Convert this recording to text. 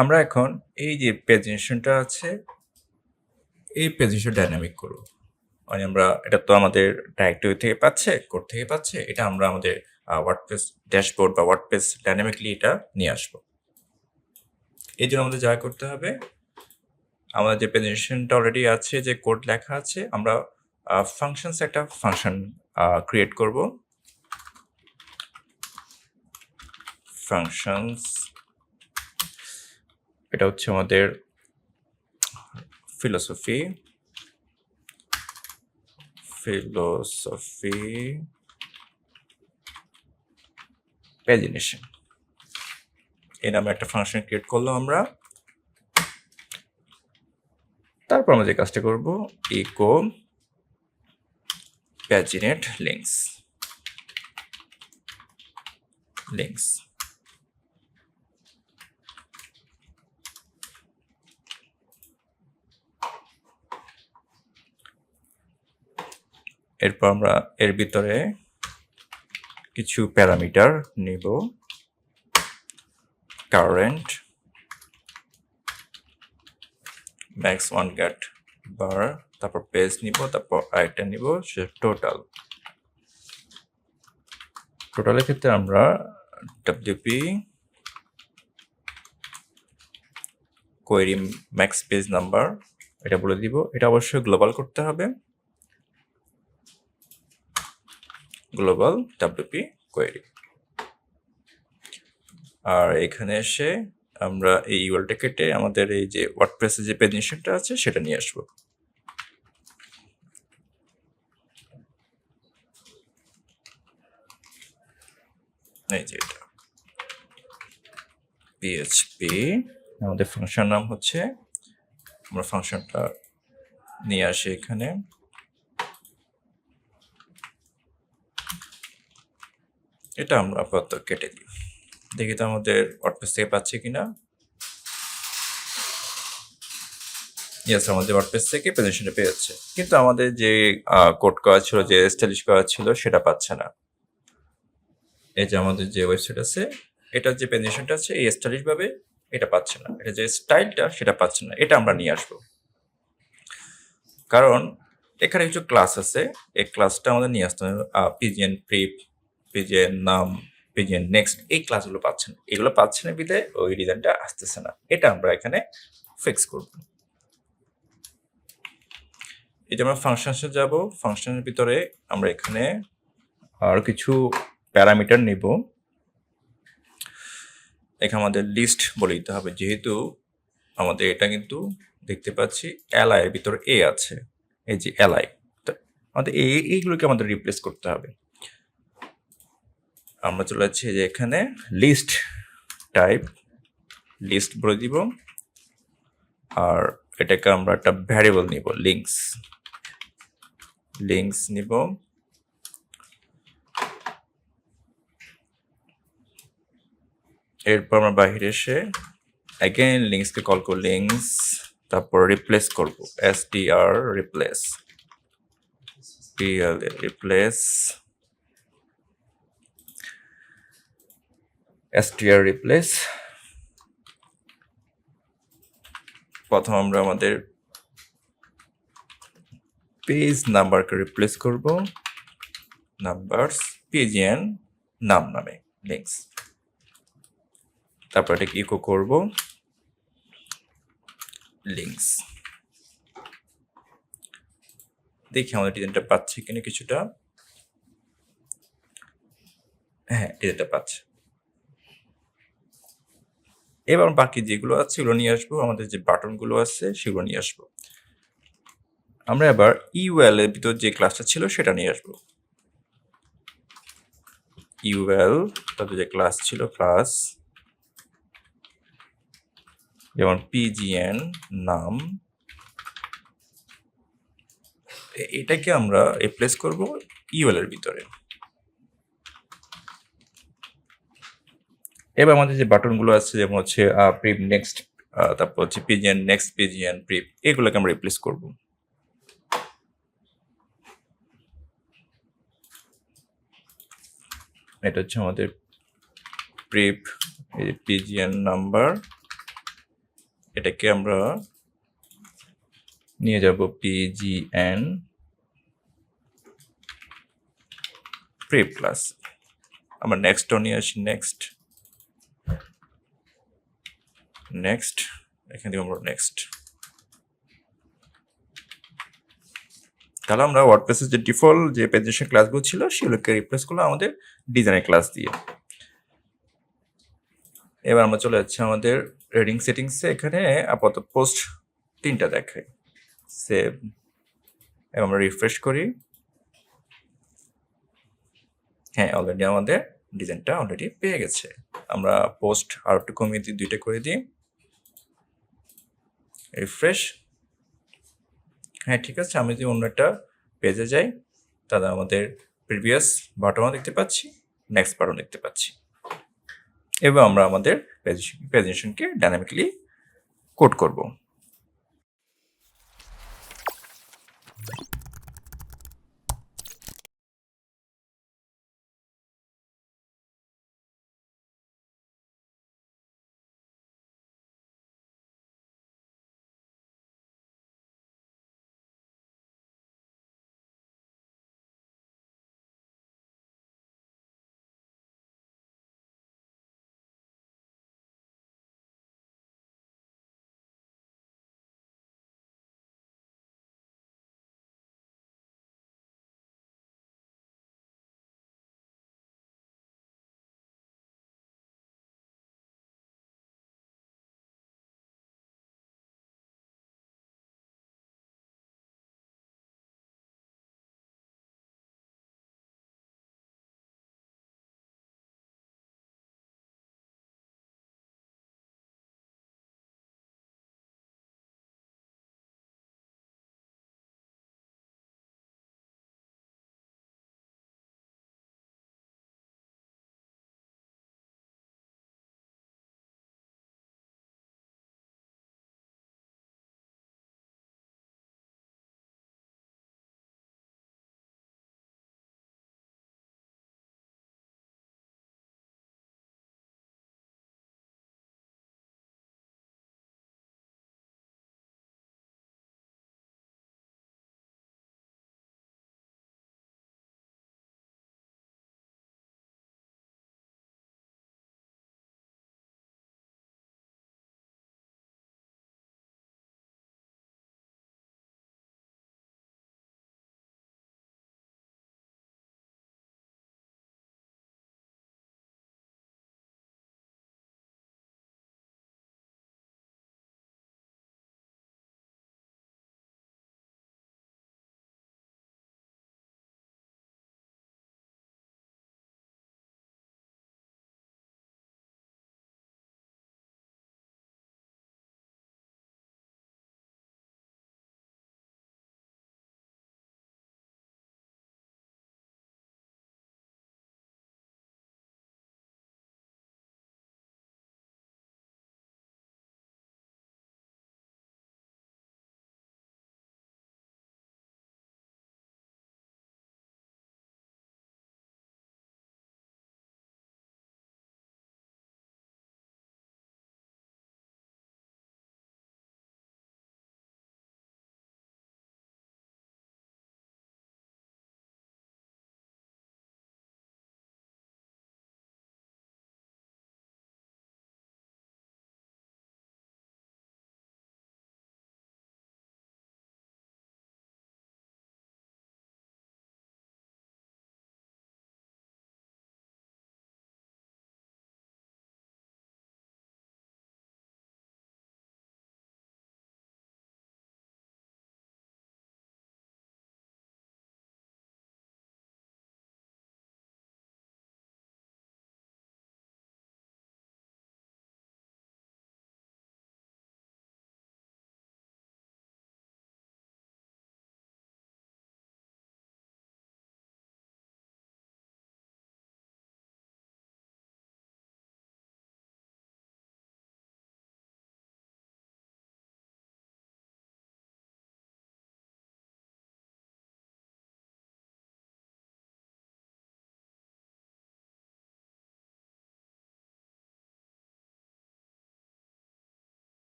আমরা এখন এই যে প্রেজেন্টেশনটা আছে এই প্রেজেন্টেশন ডাইনামিক করব। মানে আমরা এটা তো আমাদের ডাইরেক্টরি থেকে পাচ্ছে, কোড থেকে পাচ্ছে, এটা আমরা আমাদের ওয়ার্ডপ্রেস ড্যাশবোর্ড বা ওয়ার্ডপ্রেস ডাইনামিকলি এটা নিয়ে আসবো। এই জন্য আমাদের যা করতে হবে, আমাদের যে প্রেজেন্টেশনটা অলরেডি আছে, যে কোড লেখা আছে, আমরা ফাংশনস একটা ফাংশন ক্রিয়েট করব। ফাংশনস এটা হচ্ছে আমাদের ফিলোসফি প্যাজিনেশন এই নামে একটা ফাংশন ক্রিয়েট করলাম আমরা। তারপর আমরা যে কাজটা করব, ইকো প্যাজিনেট লিঙ্কস এরপর আমরা এর ভিতরে কিছু প্যারামিটার নেব, কারেন্ট, ম্যাক্স ওয়ান গেট বার, তারপর পেজ নিব, তারপর আরেকটা নিব সে টোটালের ক্ষেত্রে আমরা WP query max page number এটা বলে দিব। এটা অবশ্যই গ্লোবাল করতে হবে, গ্লোবাল ডব্লিউপি কোয়েরি। আর এখানে এসে আমরা এই ইউআরএলটা কেটে আমাদের এই যে ওয়ার্ডপ্রেসের যে প্রেজেন্টেশনটা আছে সেটা নিয়ে আসবো। এই যে এটা পিএইচপি, আমাদের ফাংশন নাম হচ্ছে, আমরা ফাংশনটা নিয়ে আসি এখানে। এটা আমরা আপাতত কেটে দিই, দেখি তো আমাদের ওয়ার্ডপ্রেস থেকে পাচ্ছি কিনা। ইয়েস, আমাদের ওয়ার্ডপ্রেস থেকে প্রেজেন্টেশনটা পেয়ে যাচ্ছে, কিন্তু আমাদের যে কোড করা ছিল, যে স্টাইলিশ করা ছিল, সেটা পাচ্ছে না। এই যে আমাদের যে ওয়েবসাইট আছে, এটার যে প্রেজেন্টেশনটা আছে এই স্টাইলিশ ভাবে এটা পাচ্ছে না, এটা যে স্টাইলটা সেটা পাচ্ছে না। এটা আমরা নিয়ে আসবো, কারণ এখানে কিছু ক্লাস আছে, এই ক্লাসটা আমাদের নিয়ে আসতে হবে। পিজিএন প্রিপ, পিজিএন নাম, পিজিএন নেক্সট, এই ক্লাসগুলো পাচ্ছে না। এগুলো পাচ্ছে না বিধায় ওই ডিজাইনটা আসতেছে না। এটা আমরা এখানে ফিক্স করব। এটা আমরা ফাংশনসে যাব, ফাংশনের ভিতরে আমরা এখানে আর কিছু প্যারামিটার নিব। এখানে আমাদের লিস্ট বলে দিতে হবে, যেহেতু আমাদের এটা কিন্তু দেখতে পাচ্ছি এলআই এর ভিতরে এ আছে, এই যে এলআই, আমাদের এইগুলোকে আমাদের রিপ্লেস করতে হবে। আমরা চলে যাচ্ছি যে এখানে লিস্ট টাইপ, লিস্ট বলে দিব। আর এটাকে আমরা একটা ভ্যারিয়েবল নিব, লিঙ্কস নিব। এরপর আমরা বাহিরে এসে অ্যাগেন লিঙ্কসকে কল করব, লিঙ্কস, তারপর রিপ্লেস করব, str রিপ্লেস, str রিপ্লেস। প্রথম আমরা আমাদের পেজ নাম্বারকে রিপ্লেস করব, নাম্বারস পিজিএন নাম নামে লিঙ্কস। তারপর এটাকে ইকো করব লিঙ্কস। দেখি আমাদের ডিজাইনটা পাচ্ছি কিনা কিছুটা। হ্যাঁ, ডিজাইনটা পাচ্ছে। এবার বাকি যেগুলো আছে সেগুলো নিয়ে আসবো, আমাদের যে বাটনগুলো আছে সেগুলো নিয়ে আসবো। আমরা এবার ইউএল এর ভিতর যে ক্লাসটা ছিল সেটা নিয়ে আসবো। ইউএল তাদের যে ক্লাস ছিল, ক্লাস যেমন পিজিএন নাম, এটাকে আমরা রিপ্লেস করব ইউএল এর ভিতরে। এবার আমাদের যে বাটনগুলো আছে, যেমন হচ্ছে প্রিপ নেক্সট, তারপর হচ্ছে পিজিএন নেক্সট, পিজিএন প্রিপ, এগুলোকে আমরা রিপ্লেস করব। এটা হচ্ছে আমাদের প্রিপ, এই যে পিজিএন নাম্বার, এটাকে আমরা নিয়ে যাব pgn প্রিপ ক্লাস। আমরা নেক্সটও নিয়ে আসি, নেক্সট এখান থেকে আমরা নেক্সট। তাহলে আমরা ওয়ার্ডপ্রেসের যে ডিফল্ট যে প্রেজেন্টেশন ক্লাসগুলো ছিল সেগুলোকে রিপ্লেস করলাম আমাদের ডিজাইনের ক্লাস দিয়ে। এবার আমরা চলে যাচ্ছি আমাদের রেডিং সেটিংসে। এখানে আপাতত পোস্ট 3টা দেখাই। সেভ, এবং আমরা রিফ্রেশ করি। হ্যাঁ, অলরেডি আমাদের ডিজাইনটা অলরেডি পেয়ে গেছে। আমরা পোস্ট আর একটু কমিয়ে দিই, 2টা করে দিই, রিফ্রেশ। হ্যাঁ ঠিক আছে, আমি যদি অন্য একটা পেজে যাই তাহলে আমাদের প্রিভিয়াস বাটনও দেখতে পাচ্ছি, নেক্সট বাটন দেখতে পাচ্ছি। এবার আমরা আমাদের প্রেজেন্টেশনকে ডাইনামিক্যালি কোড করব।